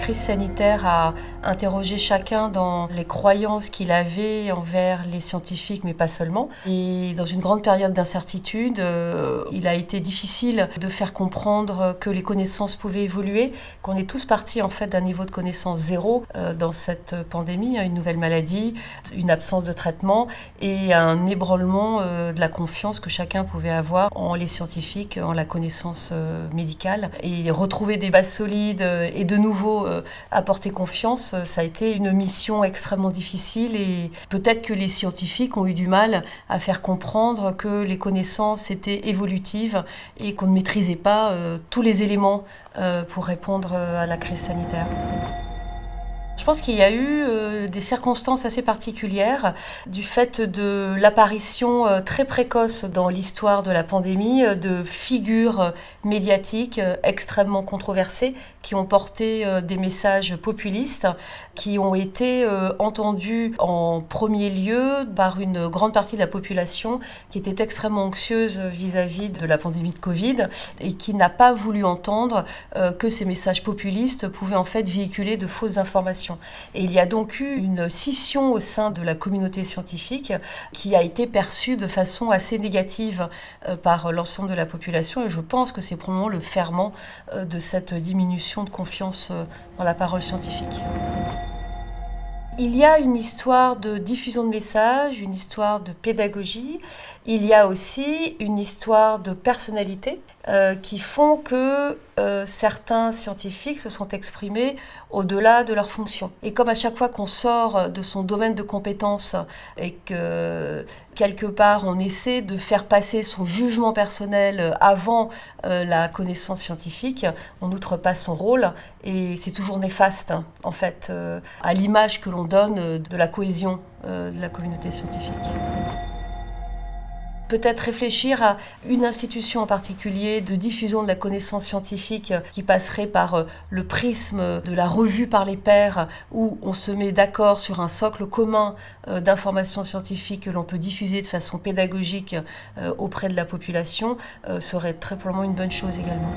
crise sanitaire a interrogé chacun dans les croyances qu'il avait envers les scientifiques, mais pas seulement. Et dans une grande période d'incertitude, il a été difficile de faire comprendre que les connaissances pouvaient évoluer, qu'on est tous partis en fait d'un niveau de connaissance zéro dans cette pandémie, une nouvelle maladie, une absence de traitement et un ébranlement de la confiance que chacun pouvait avoir en les scientifiques, en la connaissance médicale. Et retrouver des bases solides et de nouveau apporter confiance, ça a été une mission extrêmement difficile et peut-être que les scientifiques ont eu du mal à faire comprendre que les connaissances étaient évolutives et qu'on ne maîtrisait pas tous les éléments pour répondre à la crise sanitaire. Je pense qu'il y a eu des circonstances assez particulières du fait de l'apparition très précoce dans l'histoire de la pandémie de figures médiatiques extrêmement controversées qui ont porté des messages populistes qui ont été entendus en premier lieu par une grande partie de la population qui était extrêmement anxieuse vis-à-vis de la pandémie de Covid et qui n'a pas voulu entendre que ces messages populistes pouvaient en fait véhiculer de fausses informations. Et il y a donc eu une scission au sein de la communauté scientifique qui a été perçue de façon assez négative par l'ensemble de la population et je pense que c'est probablement le ferment de cette diminution de confiance dans la parole scientifique. Il y a une histoire de diffusion de messages, une histoire de pédagogie, il y a aussi une histoire de personnalité qui font que certains scientifiques se sont exprimés au-delà de leurs fonctions. Et comme à chaque fois qu'on sort de son domaine de compétences et que quelque part on essaie de faire passer son jugement personnel avant la connaissance scientifique, on outrepasse son rôle et c'est toujours néfaste en fait à l'image que l'on donne de la cohésion de la communauté scientifique. Peut-être réfléchir à une institution en particulier de diffusion de la connaissance scientifique qui passerait par le prisme de la revue par les pairs où on se met d'accord sur un socle commun d'informations scientifiques que l'on peut diffuser de façon pédagogique auprès de la population serait très probablement une bonne chose également.